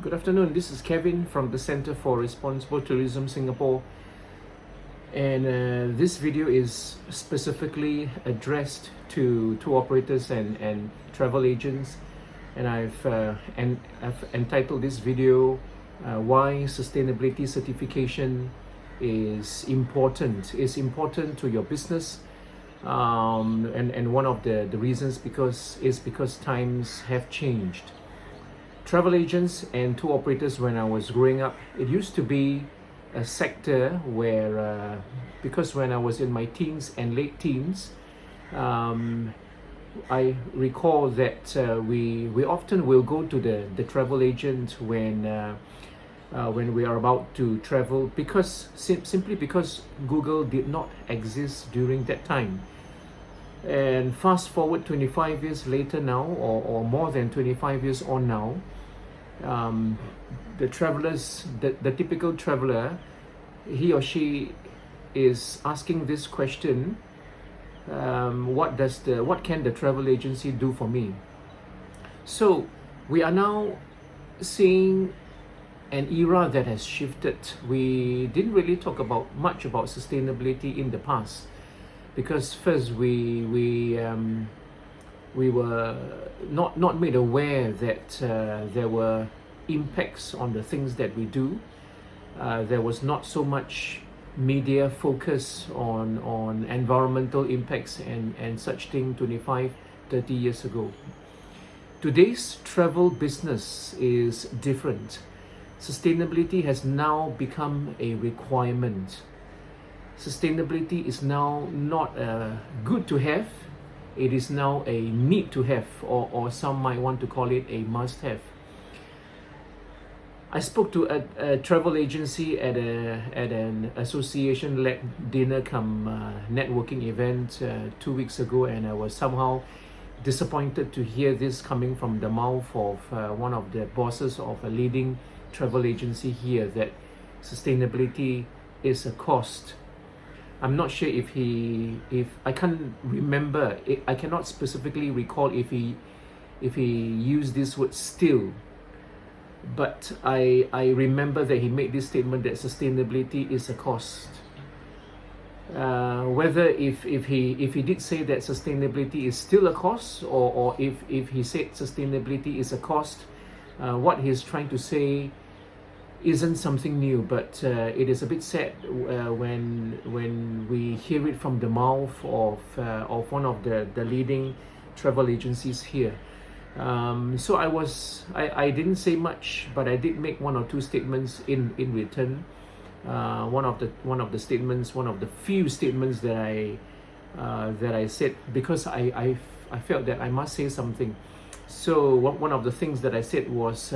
Good afternoon. This is Kevin from the Center for Responsible Tourism Singapore, and this video is specifically addressed to tour operators and travel agents, and I've entitled this video "Why Sustainability Certification is Important." It's important to your business, and one of the reasons because times have changed. Travel agents and tour operators, when I was growing up, it used to be a sector where, because when I was in my teens and late teens, I recall that we often will go to the travel agent when we are about to travel, because simply because Google did not exist during that time. And fast forward 25 years later now, or more than 25 years on now, the travelers, the typical traveler, he or she is asking this question: what can the travel agency do for me? So we are now seeing an era that has shifted. We didn't really talk much about sustainability in the past, because first we were not made aware that there were impacts on the things that we do. There was not so much media focus on environmental impacts and such thing 25-30 years ago. Today's travel business is different. Sustainability has now become a requirement. Sustainability is now not good to have, it is now a need to have, or some might want to call it a must have. I spoke to a travel agency at an association-led dinner come networking event 2 weeks ago, and I was somehow disappointed to hear this coming from the mouth of one of the bosses of a leading travel agency here, that sustainability is a cost. I'm not sure if I can't remember, I cannot specifically recall if he used this word still, but I remember that he made this statement that sustainability is a cost. Whether if he did say that sustainability is still a cost, or if he said sustainability is a cost, what he's trying to say isn't something new, but it is a bit sad when we hear it from the mouth of one of the leading travel agencies here. So I didn't say much, but I did make one or two statements in return. One of the few statements that I said, because I felt that I must say something. So one of the things that I said was,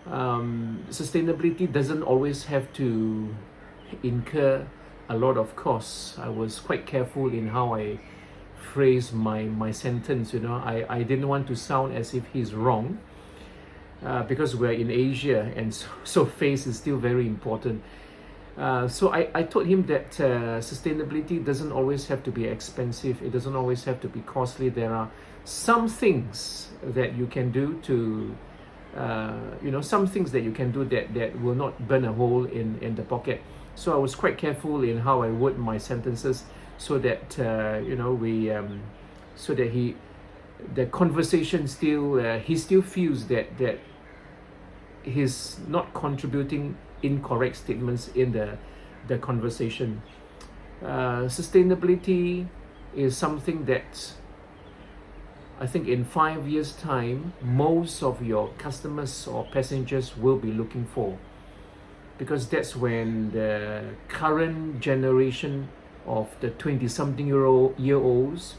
sustainability doesn't always have to incur a lot of costs. I was quite careful in how I phrase my sentence. I didn't want to sound as if he's wrong, because we're in Asia, and so face is still very important. So I told him that sustainability doesn't always have to be expensive. It doesn't always have to be costly. There are some things that you can do to some things that you can do that will not burn a hole in the pocket. So I was quite careful in how I word my sentences, so that so that the conversation still he still feels that he's not contributing incorrect statements in the conversation. Sustainability is something that I think in 5 years' time, most of your customers or passengers will be looking for, because that's when the current generation of the 20-something-year-olds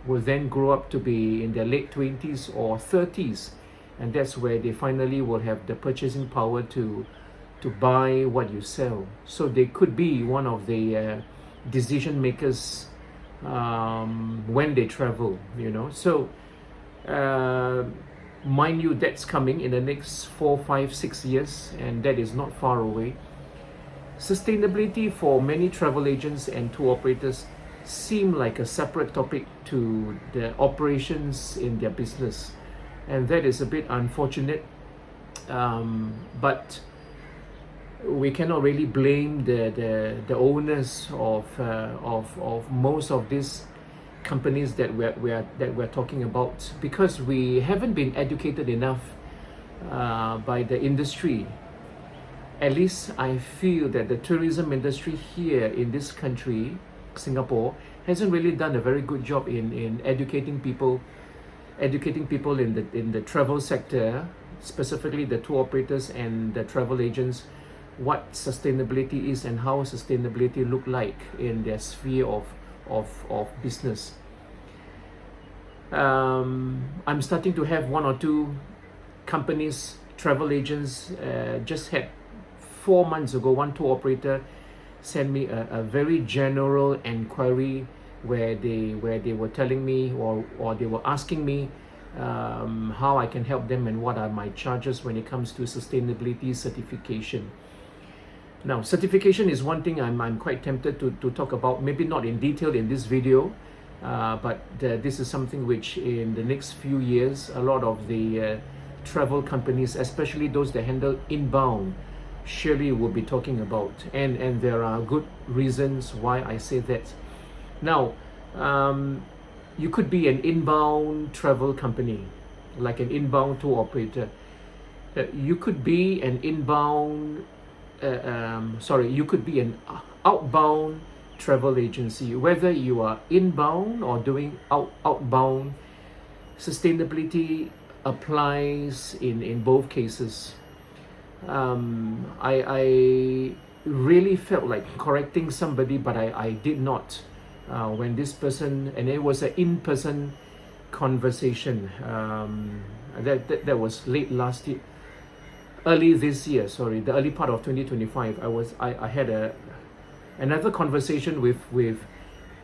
will then grow up to be in their late 20s or 30s, and that's where they finally will have the purchasing power to buy what you sell. So they could be one of the decision makers when they travel. So mind you, that's coming in the next 4, 5, 6 years, and that is not far away. Sustainability for many travel agents and tour operators seem like a separate topic to the operations in their business, and that is a bit unfortunate, But we cannot really blame the owners of most of these companies that we're talking about, because we haven't been educated enough by the industry. At least I feel that the tourism industry here in this country, Singapore, hasn't really done a very good job in educating people in the travel sector, specifically the tour operators and the travel agents, what sustainability is and how sustainability look like in their sphere of business. I'm starting to have one or two companies, travel agents, just had 4 months ago, one tour operator sent me a very general inquiry where they were telling me or they were asking me how I can help them and what are my charges when it comes to sustainability certification. Now, certification is one thing I'm quite tempted to talk about, maybe not in detail in this video, but this is something which in the next few years, a lot of the travel companies, especially those that handle inbound, surely will be talking about, and there are good reasons why I say that. Now, you could be an inbound travel company, like an inbound tour operator. You could be an inbound, you could be an outbound travel agency. Whether you are inbound or doing outbound, sustainability applies in both cases. I really felt like correcting somebody, but I did not. When this person, and it was an in-person conversation, that was late last year, early this year, sorry, the early part of 2025. I had another conversation with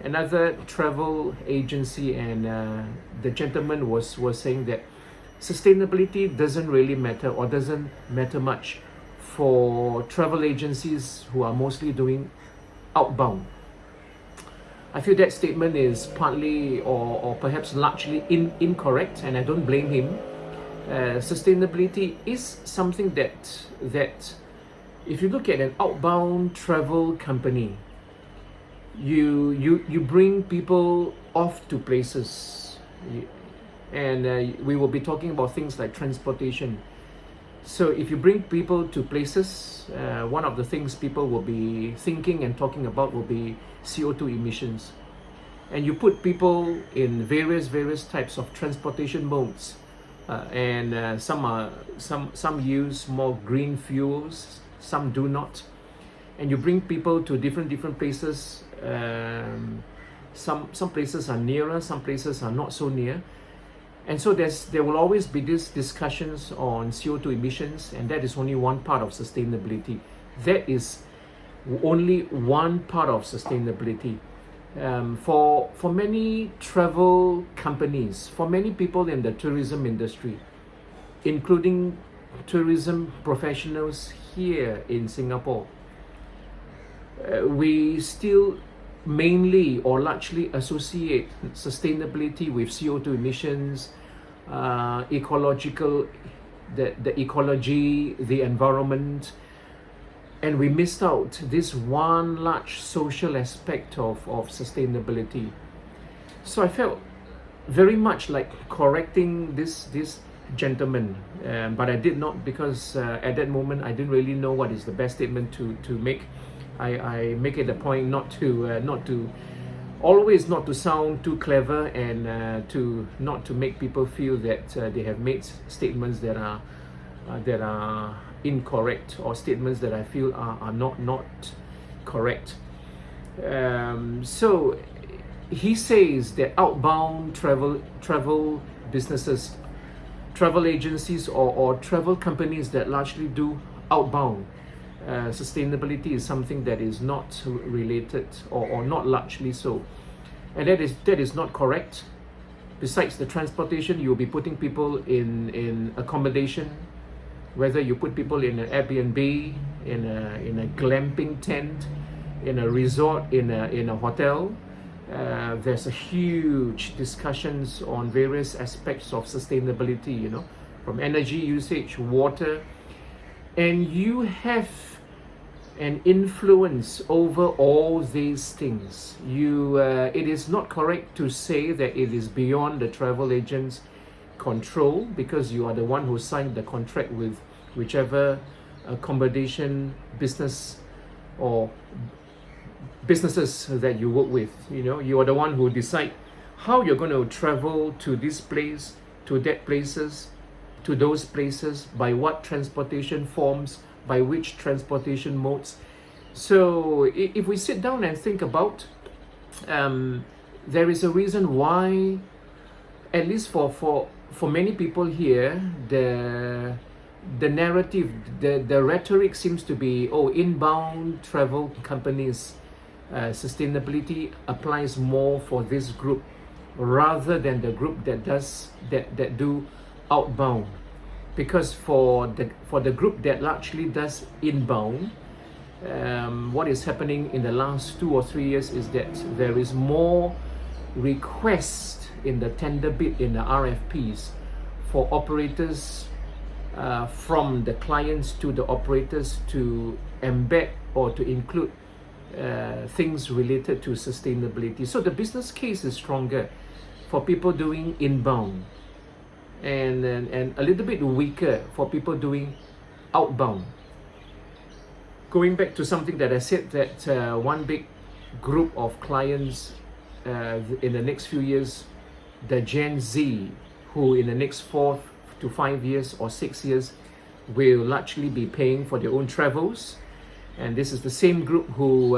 another travel agency, and the gentleman was saying that sustainability doesn't really matter or doesn't matter much for travel agencies who are mostly doing outbound. I feel that statement is partly or perhaps largely incorrect, and I don't blame him. Sustainability is something that if you look at an outbound travel company, you bring people off to places, and we will be talking about things like transportation. So if you bring people to places, one of the things people will be thinking and talking about will be CO2 emissions. And you put people in various types of transportation modes, and some use more green fuels, some do not. And you bring people to different places. Some places are nearer, some places are not so near. And so there will always be these discussions on CO2 emissions, and that is only one part of sustainability. That is only one part of sustainability. For many travel companies, for many people in the tourism industry, including tourism professionals here in Singapore, we still mainly or largely associate sustainability with CO2 emissions, ecological, the ecology, the environment, and we missed out this one large social aspect of sustainability. So I felt very much like correcting this gentleman, but I did not, because at that moment I didn't really know what is the best statement to make. I make it a point not to always not to sound too clever, and to not to make people feel that they have made statements that are incorrect, or statements that I feel are not correct. So he says that outbound travel businesses, travel agencies, or travel companies that largely do outbound, sustainability is something that is not related, or not largely so, and that is not correct. Besides the transportation, you'll be putting people in accommodation, whether you put people in an Airbnb, in a glamping tent, in a resort, in a hotel. There's a huge discussions on various aspects of sustainability, from energy usage, water, and you have an influence over all these things. It is not correct to say that it is beyond the travel agent's control, because you are the one who signed the contract with whichever accommodation business or businesses that you work with. You are the one who decide how you're going to travel to this place, to that places, to those places, by what transportation forms, by which transportation modes. So if we sit down and think about, there is a reason why, at least for many people here, the narrative, the rhetoric seems to be, inbound travel companies, sustainability applies more for this group rather than the group that do outbound. Because for the group that largely does inbound, what is happening in the last 2 or 3 years is that there is more requests in the tender bid, in the RFPs, for operators, from the clients to the operators, to embed or to include things related to sustainability. So the business case is stronger for people doing inbound, and a little bit weaker for people doing outbound. Going back to something that I said, that one big group of clients in the next few years, the Gen Z, who in the next 4 to 5 years or 6 years will largely be paying for their own travels. And this is the same group who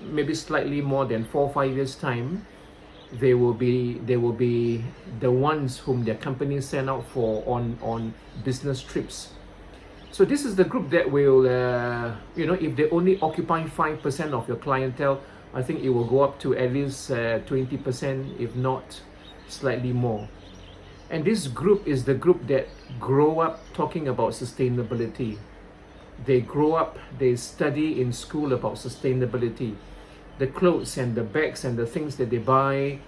maybe slightly more than 4 or 5 years time, they will be the ones whom their companies send out for on business trips. So this is the group that will, if they only occupy 5% of your clientele, I think it will go up to at least 20%, if not slightly more. And this group is the group that grow up talking about sustainability. They grow up, they study in school about sustainability. The clothes and the bags and the things that they buy,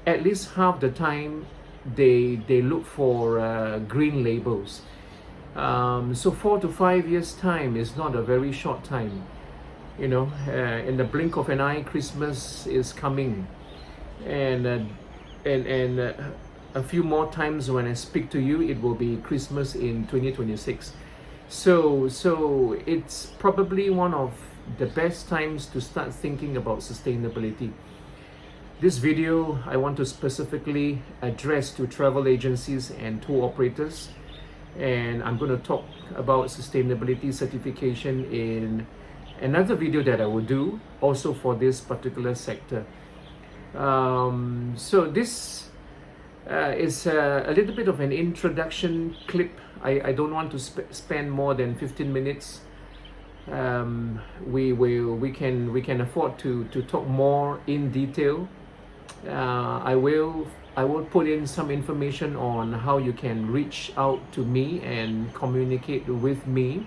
at least half the time they look for green labels. So 4 to 5 years time is not a very short time. In the blink of an eye, Christmas is coming, and a few more times when I speak to you, it will be Christmas in 2026. So it's probably one of the best times to start thinking about sustainability. This video I want to specifically address to travel agencies and tour operators, and I'm going to talk about sustainability certification in another video that I will do also for this particular sector. So this is a little bit of an introduction clip. I don't want to spend more than 15 minutes. We can afford to talk more in detail. I will put in some information on how you can reach out to me and communicate with me.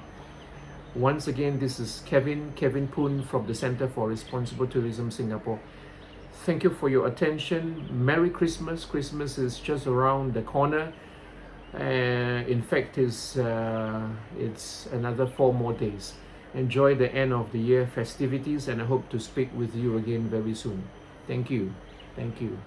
Once again, this is Kevin Poon from the Center for Responsible Tourism Singapore. Thank you for your attention. Merry Christmas. Christmas is just around the corner. In fact, it's another 4 more days. Enjoy the end of the year festivities, and I hope to speak with you again very soon. Thank you. Thank you.